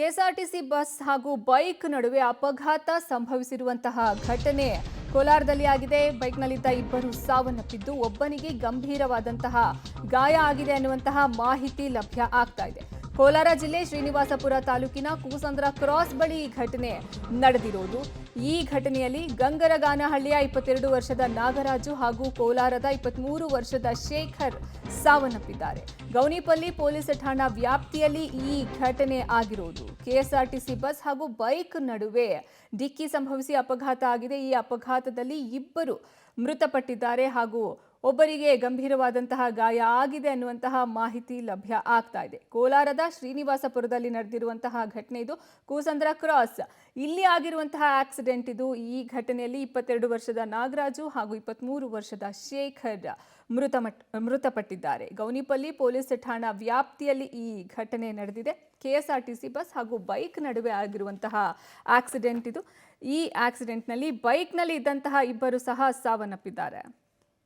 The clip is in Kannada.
ಕೆಎಸ್ಆರ್ಟಿಸಿ ಬಸ್ ಹಾಗೂ ಬೈಕ್ ನಡುವೆ ಅಪಘಾತ ಸಂಭವಿಸಿರುವಂತಹ ಘಟನೆ ಕೋಲಾರದಲ್ಲಿ ಆಗಿದೆ. ಬೈಕ್ನಲ್ಲಿದ್ದ ಇಬ್ಬರು ಸಾವನ್ನಪ್ಪಿದ್ದು ಒಬ್ಬನಿಗೆ ಗಂಭೀರವಾದಂತಹ ಗಾಯ ಆಗಿದೆ ಅನ್ನುವಂತಹ ಮಾಹಿತಿ ಲಭ್ಯ ಆಗ್ತಾ ಇದೆ. ಕೋಲಾರ ಜಿಲ್ಲೆ ಶ್ರೀನಿವಾಸಪುರ ತಾಲೂಕಿನ ಕೂಸಂದ್ರ ಕ್ರಾಸ್ ಬಳಿ ಈ ಘಟನೆ ನಡೆದಿರೋದು. ಈ ಘಟನೆಯಲ್ಲಿ ಗಂಗರಗಾನಹಳ್ಳಿಯ 22 ವರ್ಷದ ನಾಗರಾಜು ಹಾಗೂ ಕೋಲಾರದ 23 ವರ್ಷದ ಶೇಖರ್ ಸಾವನ್ನಪ್ಪಿದ್ದಾರೆ. ಗೌನಿಪಲ್ಲಿ ಪೊಲೀಸ್ ಠಾಣಾ ವ್ಯಾಪ್ತಿಯಲ್ಲಿ ಈ ಘಟನೆ ಆಗಿರೋದು. ಕೆಎಸ್ಆರ್ಟಿಸಿ ಬಸ್ ಹಾಗೂ ಬೈಕ್ ನಡುವೆ ಡಿಕ್ಕಿ ಸಂಭವಿಸಿ ಅಪಘಾತ ಆಗಿದೆ. ಈ ಅಪಘಾತದಲ್ಲಿ ಇಬ್ಬರು ಮೃತಪಟ್ಟಿದ್ದಾರೆ ಹಾಗೂ ಒಬ್ಬರಿಗೆ ಗಂಭೀರವಾದಂತಹ ಗಾಯ ಆಗಿದೆ ಅನ್ನುವಂತಹ ಮಾಹಿತಿ ಲಭ್ಯ ಆಗ್ತಾ ಇದೆ. ಕೋಲಾರದ ಶ್ರೀನಿವಾಸಪುರದಲ್ಲಿ ನಡೆದಿರುವಂತಹ ಘಟನೆ ಇದು. ಕೂಸಂದ್ರ ಕ್ರಾಸ್ ಇಲ್ಲಿ ಆಗಿರುವಂತಹ ಆಕ್ಸಿಡೆಂಟ್ ಇದು. ಈ ಘಟನೆಯಲ್ಲಿ 22 ವರ್ಷದ ನಾಗರಾಜು ಹಾಗೂ 23 ವರ್ಷದ ಶೇಖರ್ ಮೃತಪಟ್ಟಿದ್ದಾರೆ. ಗೌನಿಪಲ್ಲಿ ಪೊಲೀಸ್ ಠಾಣಾ ವ್ಯಾಪ್ತಿಯಲ್ಲಿ ಈ ಘಟನೆ ನಡೆದಿದೆ. ಕೆಎಸ್ಆರ್ಟಿಸಿ ಬಸ್ ಹಾಗೂ ಬೈಕ್ ನಡುವೆ ಆಗಿರುವಂತಹ ಆಕ್ಸಿಡೆಂಟ್ ಇದು. ಈ ಆಕ್ಸಿಡೆಂಟ್ನಲ್ಲಿ ಬೈಕ್ನಲ್ಲಿ ಇದ್ದಂತಹ ಇಬ್ಬರು ಸಹ ಸಾವನ್ನಪ್ಪಿದ್ದಾರೆ.